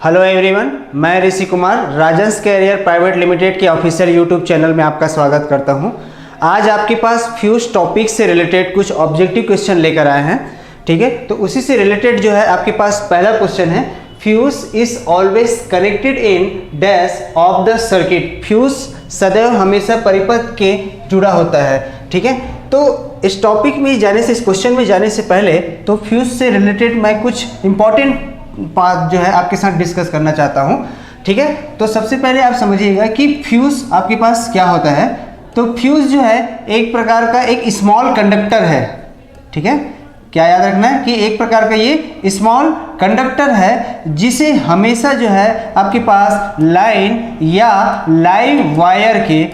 Hello everyone, मैं Rishi Kumar Rajans career private limited के official YouTube channel में आपका स्वागत करता हूं। आज आपके पास फ्यूज टॉपिक से रिलेटेड कुछ ऑब्जेक्टिव क्वेश्चन लेकर आए हैं। ठीक है, तो उसी से रिलेटेड जो है आपके पास पहला क्वेश्चन है, fuse is always connected in dash of the circuit. Fuse सदैव हमेशा परिपथ के जुड़ा होता है। ठीक है, तो इस टॉपिक में जाने से, इस क्वेश्चन में जाने से पहले तो फ्यूज से रिलेटेड मैं कुछ इंपॉर्टेंट बात जो है आपके साथ डिस्कस करना चाहता हूं। ठीक है, तो सबसे पहले आप समझिएगा कि फ्यूज आपके पास क्या होता है। तो फ्यूज जो है एक प्रकार का एक स्मॉल कंडक्टर है। ठीक है, क्या याद रखना है कि एक प्रकार का ये स्मॉल कंडक्टर है जिसे हमेशा जो है आपके पास लाइन या लाइव वायर के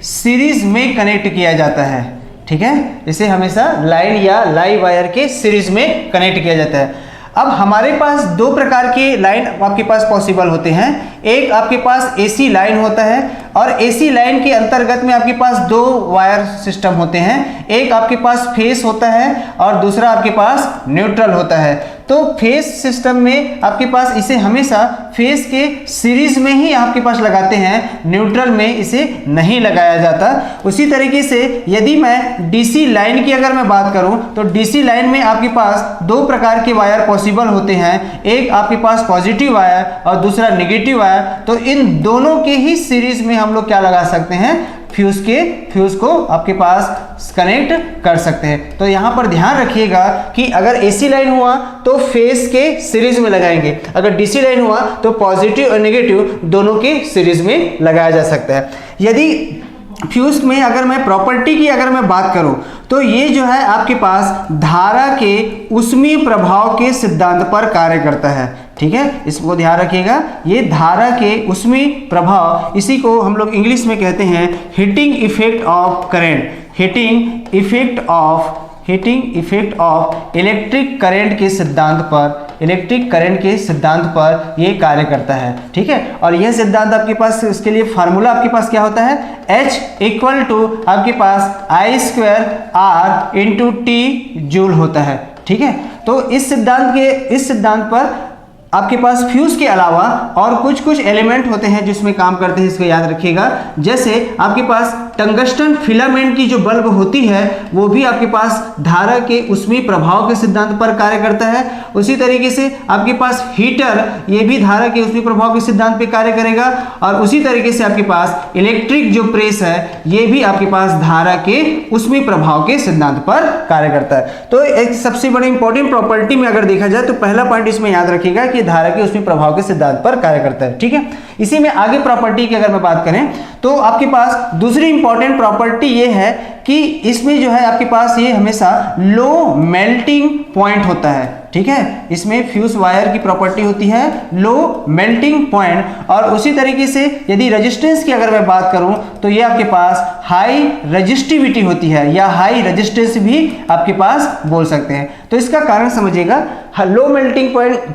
सीरीज में कनेक्ट किया जाता है। ठीक है, इसे हमेशा लाइन या लाइव वायर के सीरीज में कनेक्ट किया जाता है। अब हमारे पास दो प्रकार के लाइन आपके पास पॉसिबल होते हैं। एक आपके पास एसी लाइन होता है और एसी लाइन के अंतर्गत में आपके पास दो वायर सिस्टम होते हैं। एक आपके पास फेस होता है और दूसरा आपके पास न्यूट्रल होता है। तो फेस सिस्टम में आपके पास इसे हमेशा फेस के सीरीज में ही आपके पास लगाते हैं, न्यूट्रल में इसे नहीं लगाया जाता। उसी तरीके से यदि मैं डीसी लाइन की अगर मैं बात करूं तो डीसी लाइन में आपके पास दो प्रकार के वायर पॉसिबल होते हैं। एक आपके पास पॉजिटिव वायर और दूसरा नेगेटिव वायर। तो इन दोनों के ही सीरीज में हम लोग क्या लगा सकते हैं, फ्यूज को आपके पास कनेक्ट कर सकते हैं। तो यहां पर ध्यान रखिएगा कि अगर एसी लाइन हुआ तो फेस के सीरीज में लगाएंगे, अगर डीसी लाइन हुआ तो पॉजिटिव और नेगेटिव दोनों के सीरीज में लगाया जा सकता है। यदि फ्यूज में अगर मैं प्रॉपर्टी की अगर मैं बात करूं तो ये जो है आपके पास धारा के ऊष्मीय प्रभाव के सिद्धांत पर कार्य करता है। ठीक है, इसको ध्यान रखिएगा, ये धारा के ऊष्मीय प्रभाव, इसी को हम लोग इंग्लिश में कहते हैं heating effect of current, heating effect of electric current के सिद्धांत पर ये कार्य करता है। ठीक है, और यह सिद्धांत आपके पास, इसके लिए फार्मूला आपके पास क्या होता है, H इक्वल टू आपके पास I²R इंटू T जूल होता है। ठीक है, तो इस सिद्धांत पर आपके पास फ्यूज के अलावा और कुछ एलिमेंट होते हैं जिसमें काम करते हैं, इसको याद रखिएगा। जैसे आपके पास टंगस्टन फिलामेंट की जो बल्ब होती है वो भी आपके पास धारा के ऊष्मीय प्रभाव के सिद्धांत पर कार्य करता है। उसी तरीके से आपके पास हीटर, ये भी धारा के ऊष्मीय प्रभाव के सिद्धांत पर कार्य करेगा। और उसी तरीके से आपके पास इलेक्ट्रिक जो प्रेस है ये भी आपके पास धारा के ऊष्मीय प्रभाव के सिद्धांत पर कार्य करता है। तो एक सबसे बड़ी इंपॉर्टेंट प्रॉपर्टी में अगर देखा जाए तो पहला पॉइंट इसमें याद रखिएगा कि धारा के ऊष्मीय प्रभाव के सिद्धांत पर कार्य करता है। ठीक है, इसी में आगे प्रॉपर्टी की अगर मैं बात करें तो आपके पास दूसरी इंपॉर्टेंट प्रॉपर्टी ये है कि इसमें जो है आपके पास ये हमेशा लो मेल्टिंग पॉइंट होता है। ठीक है, इसमें फ्यूज वायर की प्रॉपर्टी होती है लो मेल्टिंग पॉइंट। और उसी तरीके से यदि रेजिस्टेंस की अगर मैं बात करूं तो ये आपके पास हाई रेजिस्टिविटी होती है या हाई रेजिस्टेंस भी आपके पास बोल सकते हैं। तो इसका कारण समझिएगा, लो मेल्टिंग पॉइंट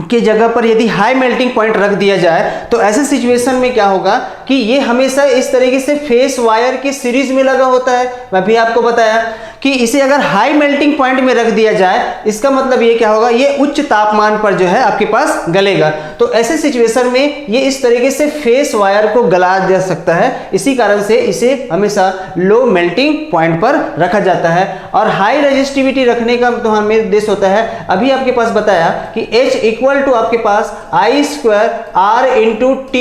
के जगह पर यदि हाई मेल्टिंग पॉइंट रख दिया जाए तो ऐसे सिचुएशन में क्या होगा कि ये हमेशा इस तरीके से फेस वायर की सीरीज में लगा होता है। मैं भी आपको बताया कि इसे अगर हाई मेल्टिंग पॉइंट में रख दिया जाए, इसका मतलब ये क्या होगा, ये उच्च तापमान पर जो है आपके पास गलेगा। तो ऐसे सिचुएशन में ये इस तरीके से फेस वायर को गला जा सकता है। इसी कारण से इसे हमेशा लो मेल्टिंग पॉइंट पर रखा जाता है। और हाई रेजिस्टिविटी रखने का तो हमें उद्देश्य होता है, अभी आपके पास बताया कि H इक्वल टू आपके पास I²R इंटू T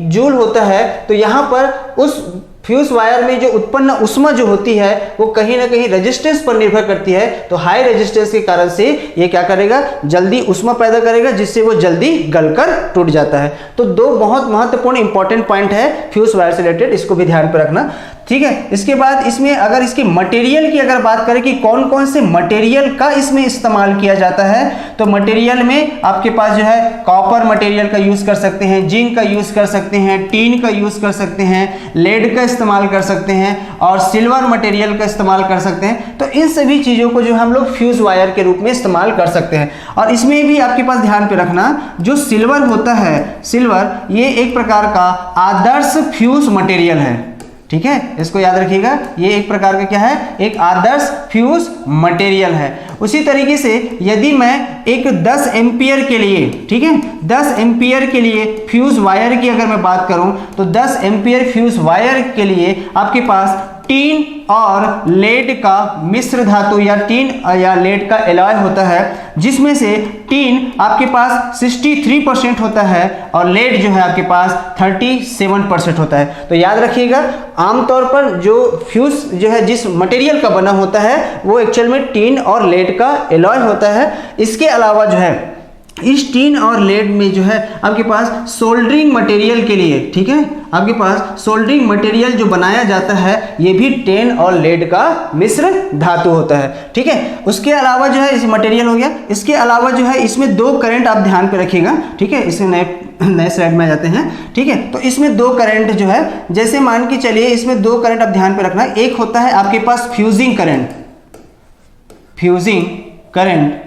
जूल होता है। तो यहां पर उस फ्यूज वायर में जो उत्पन्न ऊष्मा जो होती है वो कहीं ना कहीं रेजिस्टेंस पर निर्भर करती है। तो हाई रेजिस्टेंस के कारण से ये क्या करेगा, जल्दी ऊष्मा पैदा करेगा जिससे वो जल्दी गलकर टूट जाता है। तो दो बहुत महत्वपूर्ण इंपॉर्टेंट पॉइंट है फ्यूज वायर से रिलेटेड, इसको भी ध्यान पर रखना। ठीक है, इसके बाद इसमें अगर इसके मटेरियल की अगर बात करें कि कौन कौन से मटेरियल का इसमें इस्तेमाल किया जाता है, तो मटेरियल में आपके पास जो है कॉपर मटेरियल का यूज कर सकते हैं, जिंक का यूज कर सकते हैं, टीन का यूज कर सकते हैं, लेड का इस्तेमाल कर सकते हैं और सिल्वर मटेरियल का इस्तेमाल कर सकते हैं। तो इन सभी चीजों को जो हम लोग फ्यूज वायर के रूप में इस्तेमाल कर सकते हैं। और इसमें भी आपके पास ध्यान पे रखना, जो सिल्वर होता है, सिल्वर ये एक प्रकार का आदर्श फ्यूज मटेरियल है। ठीक है, इसको याद रखिएगा, ये एक प्रकार का क्या है, एक आदर्श फ्यूज मटेरियल है। उसी तरीके से यदि मैं एक 10 एम्पियर के लिए, ठीक है, 10 एम्पियर के लिए फ्यूज वायर की अगर मैं बात करूं तो 10 एम्पियर फ्यूज वायर के लिए आपके पास टीन और लेड का मिश्र धातु या टीन या लेड का एलॉय होता है, जिसमें से टीन आपके पास 63% होता है और लेड जो है आपके पास 37% होता है। तो याद रखिएगा, आमतौर पर जो फ्यूज जो है जिस मटेरियल का बना होता है वो एक्चुअल में टीन और लेड का एलॉय होता है। इसके अलावा जो है इस टीन और लेड में जो है आपके पास सोल्डरिंग मटेरियल के लिए, ठीक है, आपके पास सोल्डरिंग मटेरियल जो बनाया जाता है ये भी टीन और लेड का मिश्र धातु होता है, ठीक है। उसके अलावा जो है इस मटेरियल हो गया, इसके अलावा जो है इसमें 2 करंट आप ध्यान पे रखिएगा, ठीक है। इसमें नए स्लाइड में आ जाते हैं, ठीक है। तो इसमें 2 करंट जो है, जैसे मान के चलिए इसमें 2 करंट आप ध्यान पे रखना। एक होता है आपके पास फ्यूजिंग करंट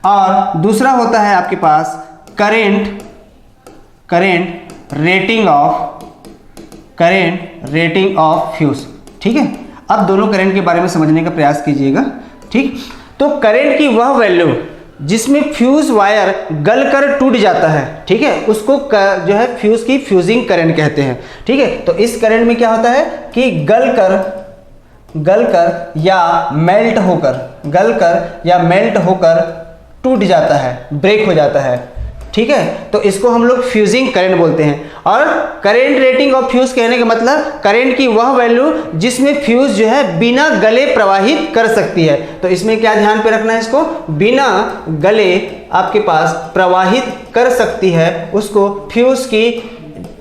और दूसरा होता है आपके पास करेंट रेटिंग ऑफ फ्यूज, ठीक है। अब दोनों करंट के बारे में समझने का प्रयास कीजिएगा, ठीक। तो करंट की वह वैल्यू जिसमें फ्यूज वायर गलकर टूट जाता है, ठीक है, उसको जो है फ्यूज की फ्यूजिंग करंट कहते हैं, ठीक है। तो इस करंट में क्या होता है कि गलकर या मेल्ट होकर टूट जाता है, ब्रेक हो जाता है, ठीक है। तो इसको हम लोग फ्यूजिंग करंट बोलते हैं। और करंट रेटिंग ऑफ फ्यूज कहने का मतलब करंट की वह वैल्यू जिसमें फ्यूज जो है बिना गले प्रवाहित कर सकती है। तो इसमें क्या ध्यान पे रखना है, इसको बिना गले आपके पास प्रवाहित कर सकती है, उसको फ्यूज की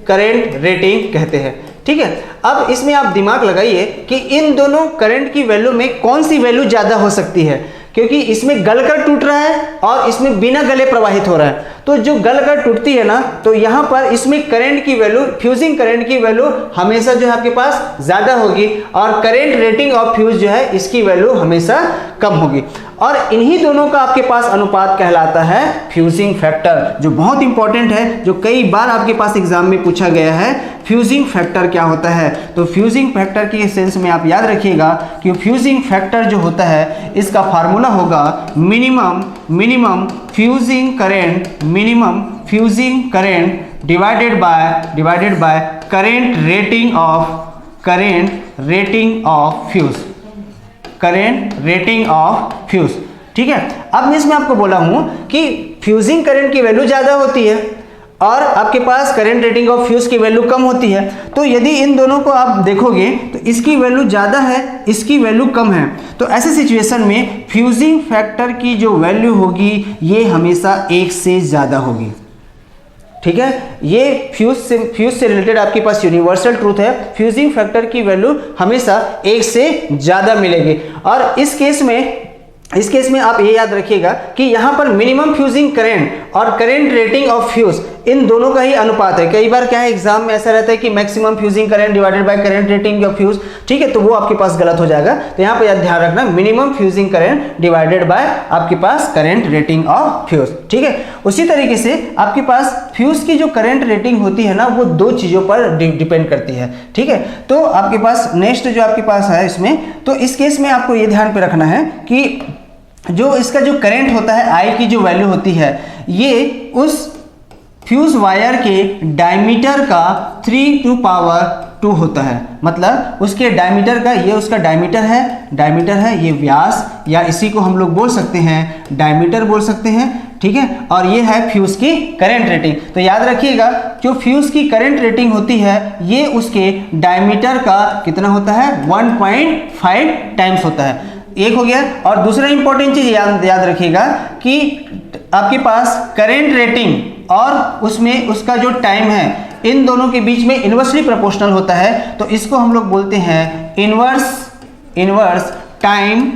करंट रेटिंग कहते हैं, ठीक है। अब इसमें आप दिमाग लगाइए कि इन दोनों करंट की वैल्यू में कौन सी वैल्यू ज्यादा हो सकती है, क्योंकि इसमें गलकर टूट रहा है और इसमें बिना गले प्रवाहित हो रहा है। तो जो गलकर टूटती है ना, तो यहां पर इसमें करंट की वैल्यू, फ्यूजिंग करंट की वैल्यू हमेशा जो है आपके पास ज्यादा होगी और करंट रेटिंग ऑफ फ्यूज जो है इसकी वैल्यू हमेशा कम होगी। और इन्हीं दोनों का आपके पास अनुपात कहलाता है फ्यूजिंग फैक्टर, जो बहुत इंपॉर्टेंट है, जो कई बार आपके पास एग्जाम में पूछा गया है। फ्यूजिंग फैक्टर क्या होता है? तो फ्यूजिंग फैक्टर के सेंस में आप याद रखिएगा कि फ्यूजिंग फैक्टर जो होता है इसका फार्मूला होगा minimum fusing current divided by current rating of fuse, ठीक है। अब मैं इसमें आपको बोला हूं कि फ्यूजिंग करंट की वैल्यू ज्यादा होती है और आपके पास करंट रेटिंग ऑफ फ्यूज की वैल्यू कम होती है। तो यदि इन दोनों को आप देखोगे तो इसकी वैल्यू ज़्यादा है, इसकी वैल्यू कम है, तो ऐसे सिचुएशन में फ्यूजिंग फैक्टर की जो वैल्यू होगी ये हमेशा 1 से ज़्यादा होगी, ठीक है। ये फ्यूज से रिलेटेड आपके पास यूनिवर्सल ट्रूथ है। फ्यूजिंग फैक्टर की वैल्यू हमेशा 1 से ज़्यादा मिलेगी। और इस केस में आप ये याद रखिएगा कि यहाँ पर मिनिमम फ्यूजिंग करंट और करंट रेटिंग ऑफ फ्यूज इन दोनों का ही अनुपात है। कई बार क्या है एग्जाम में ऐसा रहता है कि maximum fusing current divided by current rating of fuse, ठीक है, तो वो आपके पास गलत हो जाएगा। तो यहाँ पर याद ध्यान रखना minimum fusing current divided bye आपके पास करंट रेटिंग ऑफ फ्यूज, ठीक है। उसी तरीके से आपके पास फ्यूज की जो करंट रेटिंग होती है ना वो 2 चीज़ों पर डिपेंड करती है, ठीक है। तो आपके पास नेक्स्ट जो आपके पास है इसमें, तो इस केस में आपको ये ध्यान पे रखना है कि जो इसका जो करंट होता है आई की जो वैल्यू होती है ये उस फ्यूज वायर के डायमीटर का 3⁻² होता है। मतलब उसके डायमीटर का, ये उसका डायमीटर है, ये व्यास या इसी को हम लोग बोल सकते हैं डायमीटर बोल सकते हैं, ठीक है। और ये है फ्यूज की करंट रेटिंग। तो याद रखिएगा जो फ्यूज की करंट रेटिंग होती है ये उसके डायमीटर का कितना होता है 1.5 टाइम्स होता है। एक हो गया। और दूसरा इंपॉर्टेंट चीज याद रखिएगा कि आपके पास करंट रेटिंग और उसमें उसका जो टाइम है इन दोनों के बीच में इन्वर्सली प्रोपोर्शनल होता है। तो इसको हम लोग बोलते हैं इन्वर्स टाइम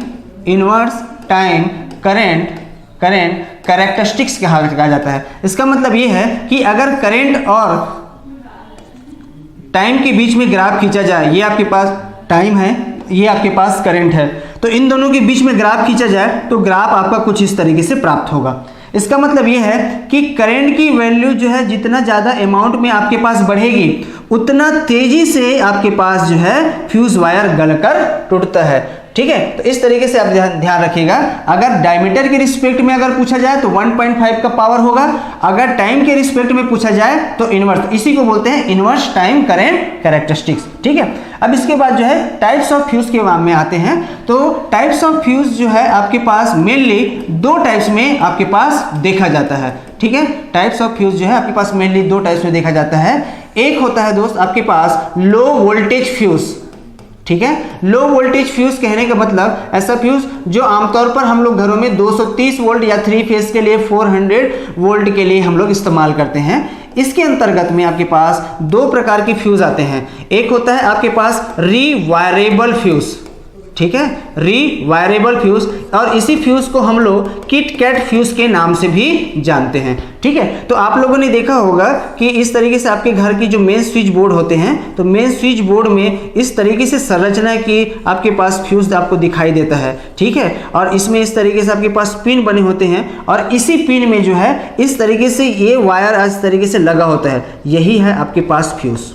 करंट कैरेक्टरिस्टिक्स कहा जाता है। इसका मतलब ये है कि अगर करंट और टाइम के बीच में ग्राफ खींचा जाए, ये आपके पास टाइम है, ये आपके पास करंट है, तो इन दोनों के बीच में ग्राफ खींचा जाए तो ग्राफ आपका कुछ इस तरीके से प्राप्त होगा। इसका मतलब ये है कि करंट की वैल्यू जो है जितना ज़्यादा अमाउंट में आपके पास बढ़ेगी उतना तेजी से आपके पास जो है फ्यूज वायर गलकर टूटता है। ठीक है। तो इस तरीके से आप ध्यान रखिएगा, अगर डायमीटर के रिस्पेक्ट में अगर पूछा जाए तो 1.5 का पावर होगा, अगर टाइम के रिस्पेक्ट में पूछा जाए तो इनवर्स, इसी को बोलते हैं इनवर्स टाइम करंट कैरेक्टरिस्टिक्स, ठीक है। अब इसके बाद जो है टाइप्स ऑफ फ्यूज के में आते हैं। तो टाइप्स ऑफ फ्यूज जो है आपके पास मेनली दो टाइप्स में आपके पास देखा जाता है, ठीक है। टाइप्स ऑफ फ्यूज जो है आपके पास मेनली दो टाइप्स में देखा जाता है। एक होता है दोस्त आपके पास लो वोल्टेज फ्यूज, ठीक है। लो वोल्टेज फ्यूज कहने का मतलब ऐसा फ्यूज जो आमतौर पर हम लोग घरों में 230 वोल्ट या 3 फेज के लिए 400 वोल्ट के लिए हम लोग इस्तेमाल करते हैं। इसके अंतर्गत में आपके पास दो प्रकार की फ्यूज आते हैं। एक होता है आपके पास रीवायरेबल फ्यूज, ठीक है, रीवायरेबल फ्यूज, और इसी फ्यूज को हम लोग किट कैट फ्यूज के नाम से भी जानते हैं, ठीक है। तो आप लोगों ने देखा होगा कि इस तरीके से आपके घर की जो मेन स्विच बोर्ड होते हैं, तो मेन स्विच बोर्ड में इस तरीके से संरचना की आपके पास फ्यूज आपको दिखाई देता है, ठीक है। और इसमें इस तरीके से आपके पास पिन बने होते हैं, और इसी पिन में जो है इस तरीके से ये वायर इस तरीके से लगा होता है, यही है आपके पास फ्यूज।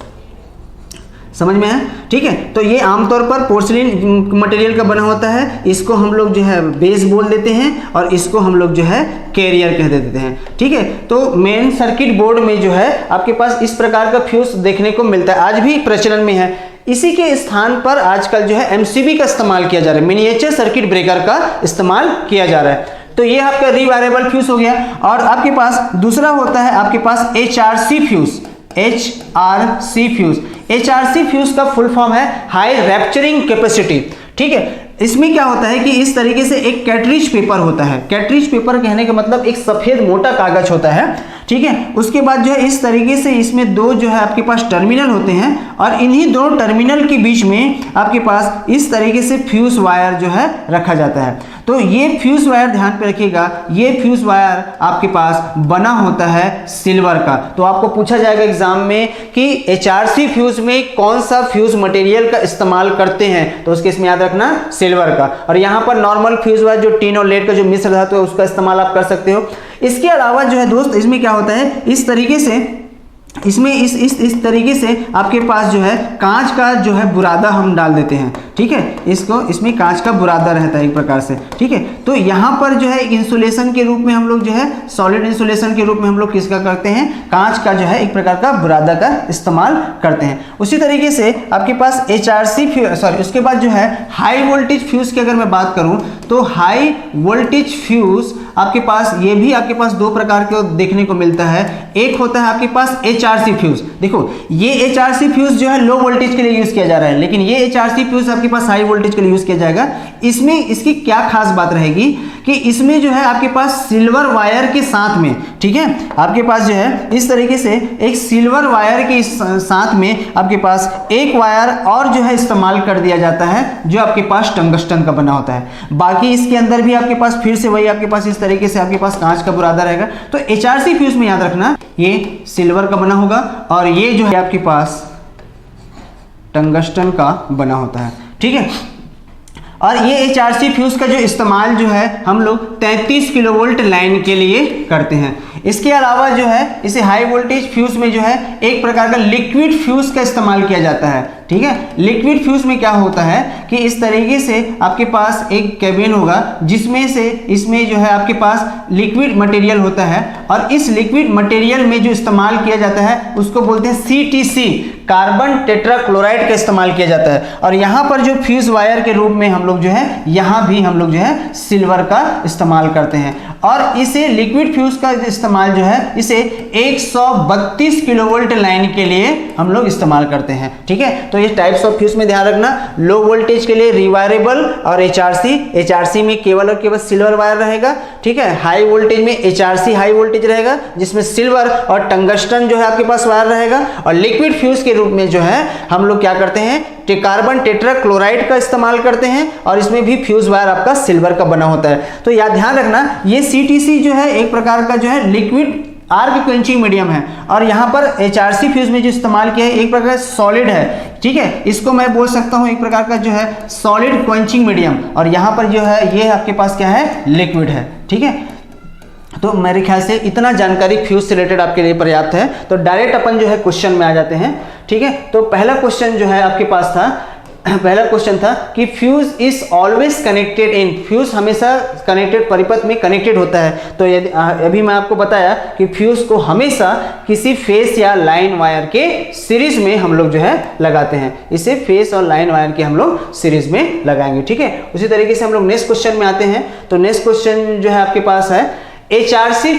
समझ में है, ठीक है। तो ये आमतौर पर पोर्सिलिन मटेरियल का बना होता है, इसको हम लोग जो है बेस बोल देते हैं, और इसको हम लोग जो है कैरियर कह देते हैं, ठीक है। तो मेन सर्किट बोर्ड में जो है आपके पास इस प्रकार का फ्यूज देखने को मिलता है, आज भी प्रचलन में है। इसी के स्थान पर आजकल जो है एमसीबी का इस्तेमाल किया जा रहा है, मिनिएचर सर्किट ब्रेकर का इस्तेमाल किया जा रहा है। तो ये आपका रीवायरेबल फ्यूज हो गया। और आपके पास दूसरा होता है आपके पास HRC fuse, HRC fuse. HRC fuse का फुल फॉर्म है हाई रैप्चरिंग कैपेसिटी, ठीक है। इसमें क्या होता है कि इस तरीके से एक कैट्रिज पेपर होता है, कैट्रिज पेपर कहने का मतलब एक सफेद मोटा कागज होता है, ठीक है। उसके बाद जो है इस तरीके से इसमें दो जो है आपके पास टर्मिनल होते हैं, और इन्हीं दोनों टर्मिनल के बीच में आपके पास इस तरीके से फ्यूज वायर जो है रखा जाता है। तो ये फ्यूज वायर ध्यान पे रखिएगा, ये फ्यूज वायर आपके पास बना होता है सिल्वर का। तो आपको पूछा जाएगा एग्जाम में कि HRC फ्यूज में कौन सा फ्यूज मटेरियल का इस्तेमाल करते हैं, तो उसके इसमें याद रखना सिल्वर का। और यहाँ पर नॉर्मल फ्यूज वायर जो टिन और लेड का जो मिश्र धातु है उसका इस्तेमाल आप कर सकते हो। इसके अलावा जो है दोस्त इसमें क्या होता है, इस तरीके से इसमें इस तरीके से आपके पास जो है कांच का जो है बुरादा हम डाल देते हैं, ठीक है। इसको इसमें कांच का बुरादा रहता है एक प्रकार से, ठीक है। तो यहाँ पर जो है इंसुलेशन के रूप में हम लोग जो है सॉलिड इंसुलेशन के रूप में हम लोग किसका करते हैं, कांच का जो है एक प्रकार का बुरादा का इस्तेमाल करते हैं। उसी तरीके से आपके पास HRC सॉरी उसके बाद जो है हाई वोल्टेज फ्यूज की अगर मैं बात करूं तो हाई वोल्टेज फ्यूज आपके पास ये भी आपके पास दो प्रकार के देखने को मिलता है। एक होता है आपके पास HRC फ्यूज, देखो ये HRC फ्यूज जो है लो वोल्टेज के लिए यूज किया जा रहा है, लेकिन ये HRC फ्यूज आपके पास हाई वोल्टेज के लिए यूज किया जाएगा। इसमें इसकी क्या खास बात रहेगी कि इसमें जो है आपके पास सिल्वर वायर के साथ में, ठीक है, आपके पास जो है इस तरीके से एक सिल्वर वायर के साथ में आपके पास एक वायर और जो है इस्तेमाल कर दिया जाता है जो आपके पास टंगस्टन का बना होता है। बाकी इसके अंदर भी आपके पास फिर से वही आपके पास इस तरीके से आपके पास कांच का बुरादा रहेगा। तो HRC फ्यूज में याद रखना ये सिल्वर का बना होगा, और ये जो है आपके पास टंगस्टन का बना होता है, ठीक है। और ये HRC फ्यूज का जो इस्तेमाल जो है हम लोग 33 किलोवोल्ट लाइन के लिए करते हैं। इसके अलावा जो है इसे हाई वोल्टेज फ्यूज में जो है एक प्रकार का लिक्विड फ्यूज का इस्तेमाल किया जाता है, ठीक है। लिक्विड फ्यूज में क्या होता है कि इस तरीके से आपके पास एक कैबिन होगा जिसमें से इसमें जो है आपके पास लिक्विड मटेरियल होता है, और इस लिक्विड मटेरियल में जो इस्तेमाल किया जाता है उसको बोलते हैं CTC, कार्बन टेट्राक्लोराइड का इस्तेमाल किया जाता है। और यहाँ पर जो फ्यूज वायर के रूप में हम लोग जो है यहाँ भी हम लोग जो है सिल्वर का इस्तेमाल करते हैं। और इसे लिक्विड फ्यूज का इस्तेमाल जो है इसे 132 किलोवोल्ट लाइन के लिए हम लोग इस्तेमाल करते हैं, ठीक है। तो ये टाइप्स ऑफ फ्यूज में ध्यान रखना, लो वोल्टेज के लिए रिवायरेबल और HRC में केवल और केवल सिल्वर वायर रहेगा, ठीक है। हाई वोल्टेज में HRC हाई वोल्टेज रहेगा जिसमें सिल्वर और टंगस्टन जो है आपके पास वायर रहेगा। और लिक्विड फ्यूज के रूप में जो है हम लोग क्या करते हैं, कार्बन टेट्राक्लोराइड का इस्तेमाल करते हैं, और इसमें भी फ्यूज वायर आपका सिल्वर का बना होता है। तो याद ध्यान रखना ये CTC जो है एक प्रकार का जो है लिक्विड आर्क क्वेंचिंग मीडियम है, और यहाँ पर HRC फ्यूज में जो इस्तेमाल किया है एक प्रकार सॉलिड है, ठीक है। इसको मैं बोल सकता हूँ एक प्रकार का जो है सॉलिड क्वेंचिंग मीडियम, और यहाँ पर जो है ये आपके पास क्या है, लिक्विड है, ठीक है। तो मेरे ख्याल से इतना जानकारी फ्यूज से रिलेटेड आपके लिए पर्याप्त है। तो डायरेक्ट अपन जो है क्वेश्चन में आ जाते हैं, ठीक है। तो पहला क्वेश्चन जो है आपके पास था पहला क्वेश्चन था कि fuse is always connected in, fuse हमेशा कनेक्टेड परिपथ में कनेक्टेड होता है। तो यदि अभी मैं आपको बताया कि फ्यूज को हमेशा किसी फेस या लाइन वायर के सीरीज में हम लोग जो है लगाते हैं, इसे फेस और लाइन वायर के हम लोग सीरीज में लगाएंगे, ठीक है। उसी तरीके से हम लोग नेक्स्ट क्वेश्चन में आते हैं। तो नेक्स्ट क्वेश्चन जो है आपके पास है HRC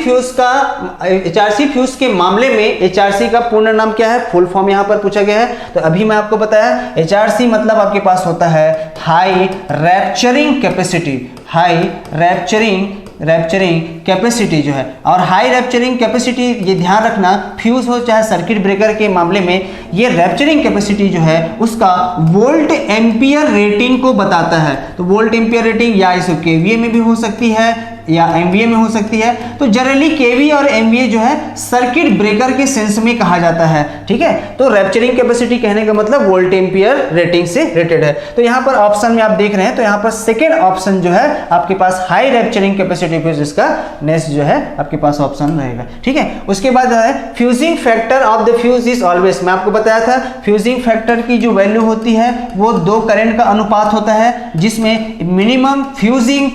फ्यूज के मामले में HRC का पूर्ण नाम क्या है, फुल फॉर्म यहां पर पूछा गया है। तो अभी मैं आपको बताया HRC मतलब आपके पास होता है high rapturing capacity, high rapturing capacity जो है। और हाई रैप्चरिंग कैपेसिटी, ये ध्यान रखना, फ्यूज हो चाहे सर्किट ब्रेकर के मामले में ये रैप्चरिंग कैपेसिटी जो है उसका वोल्ट एम्पियर रेटिंग को बताता है। तो वोल्ट एम्पियर रेटिंग या इसे केवीए में भी हो सकती है या एमवीए में हो सकती है। तो जनरली केवी और एमवीए जो है सर्किट ब्रेकर के सेंस में कहा जाता है, ठीक है। तो रैप्चरिंग कैपेसिटी कहने का मतलब वोल्ट एम्पियर रेटिंग से रेटेड है। तो यहाँ पर ऑप्शन में आप देख रहे हैं, तो यहाँ पर सेकेंड ऑप्शन जो है आपके पास हाई रैप्चरिंग कैपेसिटी फ्यूज, इसका नेक्स्ट जो है आपके पास ऑप्शन रहेगा, ठीक है। उसके बाद है fusing factor of the fuse is always, मैं आपको बताया था फ्यूजिंग फैक्टर की जो वैल्यू होती है वो दो करंट का अनुपात होता है, जिसमें minimum fusing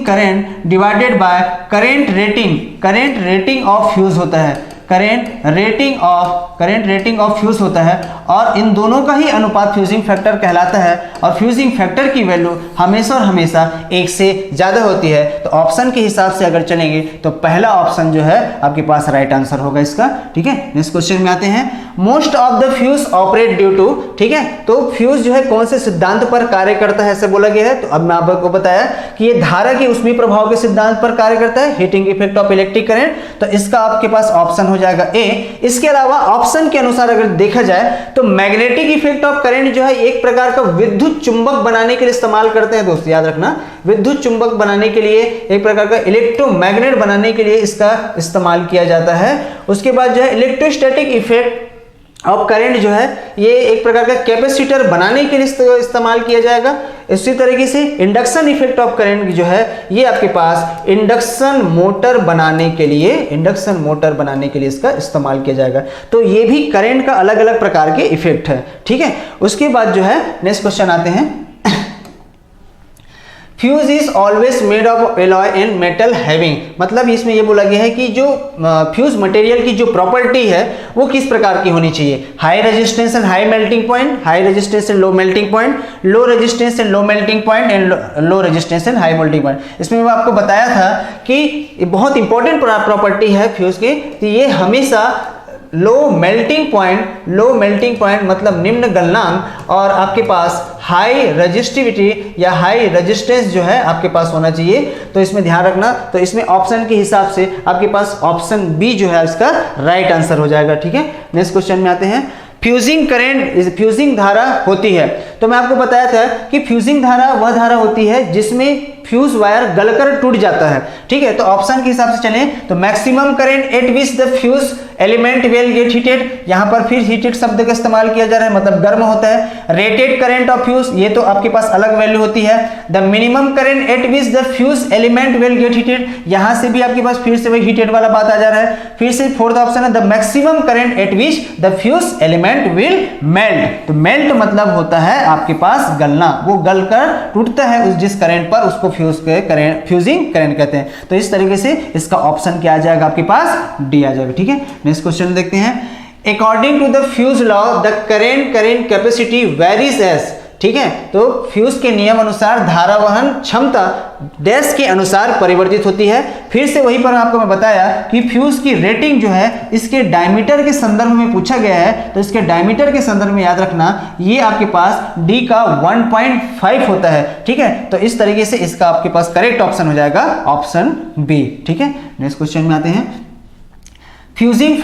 current divided by current rating of fuse होता है, करंट रेटिंग ऑफ फ्यूज होता है। और इन दोनों का ही अनुपात फ्यूजिंग फैक्टर कहलाता है। और फ्यूजिंग फैक्टर की वैल्यू हमेशा और हमेशा 1 से ज़्यादा होती है। तो ऑप्शन के हिसाब से अगर चलेंगे तो पहला ऑप्शन जो है आपके पास राइट आंसर होगा इसका, ठीक है। नेक्स्ट क्वेश्चन में आते हैं। Most of the fuse operate due to, ठीक है। तो फ्यूज जो है कौन से सिद्धांत पर कार्य करता है ऐसे बोला गया है। तो अब मैं आपको बताया कि ये धारा के ऊष्मीय प्रभाव के सिद्धांत पर कार्य करता है, heating effect of electric current. तो इसका आपके पास ऑप्शन हो जाएगा ए। इसके अलावा ऑप्शन के अनुसार अगर देखा जाए तो मैग्नेटिक इफेक्ट ऑफ करंट जो है एक प्रकार का विद्युत चुंबक बनाने के लिए इस्तेमाल करते हैं दोस्त, याद रखना, विद्युत चुंबक बनाने के लिए, एक प्रकार का इलेक्ट्रोमैग्नेट बनाने के लिए इसका इस्तेमाल किया जाता है। उसके बाद जो है इलेक्ट्रोस्टैटिक इफेक्ट ऑफ करंट जो है ये एक प्रकार का कैपेसिटर बनाने के लिए इस्तेमाल किया जाएगा। इसी तरीके से इंडक्शन इफेक्ट ऑफ करंट जो है ये आपके पास इंडक्शन मोटर बनाने के लिए इसका इस्तेमाल किया जाएगा। तो ये भी करंट का अलग अलग प्रकार के इफेक्ट है, ठीक है। उसके बाद जो है नेक्स्ट क्वेश्चन आते हैं। Fuse is always made of alloy and metal having, मतलब इसमें ये बोला गया है कि जो फ्यूज मटेरियल की जो प्रॉपर्टी है वो किस प्रकार की होनी चाहिए। High resistance and high melting point, high resistance and low melting point, low resistance and low melting point and low resistance and high melting point. इसमें मैं आपको बताया था कि बहुत इंपॉर्टेंट प्रॉपर्टी है फ्यूज की, तो ये हमेशा लो मेल्टिंग पॉइंट मतलब निम्न गलनांक, और आपके पास हाई रेजिस्टिविटी या हाई रेजिस्टेंस जो है आपके पास होना चाहिए। तो इसमें ध्यान रखना। तो इसमें ऑप्शन के हिसाब से आपके पास ऑप्शन बी जो है इसका राइट आंसर हो जाएगा, ठीक है। नेक्स्ट क्वेश्चन में आते हैं। फ्यूजिंग धारा होती है। तो मैं आपको बताया था कि फ्यूजिंग धारा वह धारा होती है जिसमें फ्यूज वायर गलकर टूट जाता है, ठीक है। तो ऑप्शन के हिसाब से चलें तो maximum current eight which the fuse element will get heated, यहां पर फिर हीटेड शब्द का इस्तेमाल किया जा रहा है, मतलब गर्म होता है। रेटेड करंट ऑफ फ्यूज, ये तो आपके पास अलग वैल्यू होती है। The minimum current eight which the fuse element will get heated, यहां से भी आपके पास फिर से वही हीटेड वाला बात आ जा रहा है। फिर से फोर्थ ऑप्शन है the maximum current eight which the fuse element will melt. तो मेल्ट मतलब होता है आपके पास गलना, वो गलकर टूटता है उस जिस करंट पर, उसको फ्यूजिंग करंट कहते हैं। तो इस तरीके से इसका ऑप्शन क्या आ जाएगा आपके पास, डी आ जाएगा, ठीक है। नेक्स्ट क्वेश्चन देखते हैं। According to the fuse law the current capacity varies as, ठीक है। तो फ्यूज के नियम अनुसार धारा वहन क्षमता डैश के अनुसार परिवर्तित होती है। फिर से वहीं पर आपको मैं बताया कि फ्यूज की रेटिंग जो है इसके डायमीटर के संदर्भ में पूछा गया है। तो इसके डायमीटर के संदर्भ में याद रखना ये आपके पास डी का 1.5 होता है, ठीक है। तो इस तरीके से इसका आपके पास करेक्ट ऑप्शन हो जाएगा ऑप्शन बी, ठीक है। नेक्स्ट क्वेश्चन में आते हैं। Fusing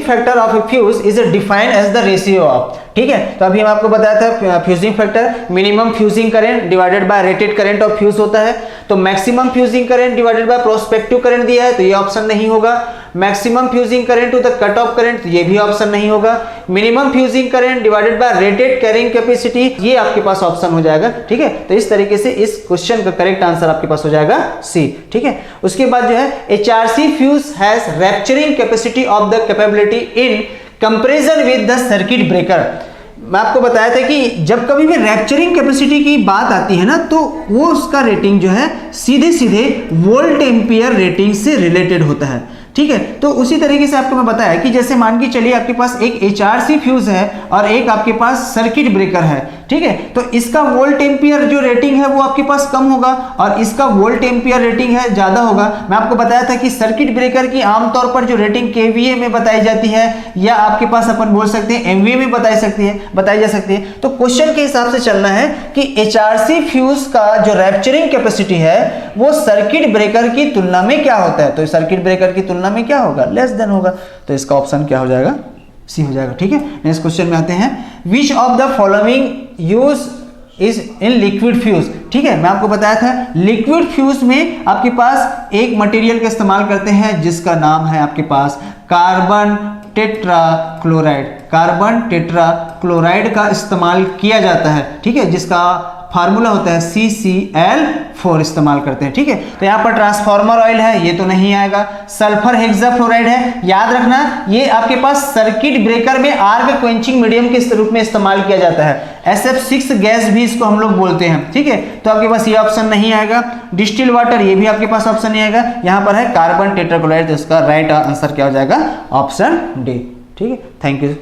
factor of a fuse is defined as the ratio of, ठीक है। तो अभी हम आपको बताया था fusing factor minimum fusing current divided by rated current of fuse होता है। तो maximum fusing current divided by prospective current दिया है, तो ये ऑप्शन नहीं होगा। Maximum fusing current to the cut off current, ये भी ऑप्शन नहीं होगा। Minimum fusing current divided by rated carrying capacity, ये आपके पास ऑप्शन हो जाएगा, ठीक है। तो इस तरीके से इस क्वेश्चन का करेक्ट आंसर आपके पास हो जाएगा सी, ठीक है। उसके बाद जो है HRC fuse has rapturing capacity of the capability in comparison with the circuit breaker. मैं आपको बताया था कि जब कभी भी रैप्चरिंग कैपेसिटी की बात आती है ना, तो वो उसका रेटिंग जो है सीधे सीधे वोल्ट एम्पियर रेटिंग से रिलेटेड होता है, ठीक है। तो उसी तरीके से आपको मैं बताया कि जैसे मान के चलिए आपके पास एक HRC फ्यूज है और एक आपके पास सर्किट ब्रेकर है, ठीक है। तो इसका वोल्ट एम्पियर जो रेटिंग है वो आपके पास कम होगा और इसका वोल्ट एम्पियर रेटिंग है ज्यादा होगा। मैं आपको बताया था कि सर्किट ब्रेकर की आमतौर पर जो रेटिंग kVA में बताई जाती है या आपके पास अपन बोल सकते हैं MVA में बताई जा सकती है। तो क्वेश्चन के हिसाब से चलना है कि HRC फ्यूज का जो रैप्चरिंग कैपेसिटी है वो सर्किट ब्रेकर की तुलना में क्या होता है। तो सर्किट ब्रेकर की तुलना में क्या होगा, लेस देन होगा। तो इसका ऑप्शन क्या हो जाएगा, सी हो जाएगा, ठीक है। नेक्स्ट क्वेश्चन में आते हैं, which of the following use is in liquid fuse, ठीक है। मैं आपको बताया था लिक्विड फ्यूज में आपके पास एक मटेरियल का इस्तेमाल करते हैं जिसका नाम है आपके पास carbon tetrachloride. Carbon tetrachloride का इस्तेमाल किया जाता है, ठीक है, जिसका फार्मूला होता है CCl4 इस्तेमाल करते हैं, ठीक है। तो यहाँ पर ट्रांसफार्मर ऑयल है, ये तो नहीं आएगा। सल्फर हेक्साफ्लोराइड है, याद रखना ये आपके पास सर्किट ब्रेकर में आर्ग क्वेंचिंग मीडियम के रूप में इस्तेमाल किया जाता है। SF6 गैस भी इसको हम लोग बोलते हैं, ठीक है। तो आपके पास ये ऑप्शन नहीं आएगा। डिस्टिल वाटर, ये भी आपके पास ऑप्शन नहीं आएगा। यहाँ पर है कार्बन टेट्राक्लोराइड, तो इसका राइट आंसर क्या हो जाएगा, ऑप्शन डी, ठीक है। Thank you.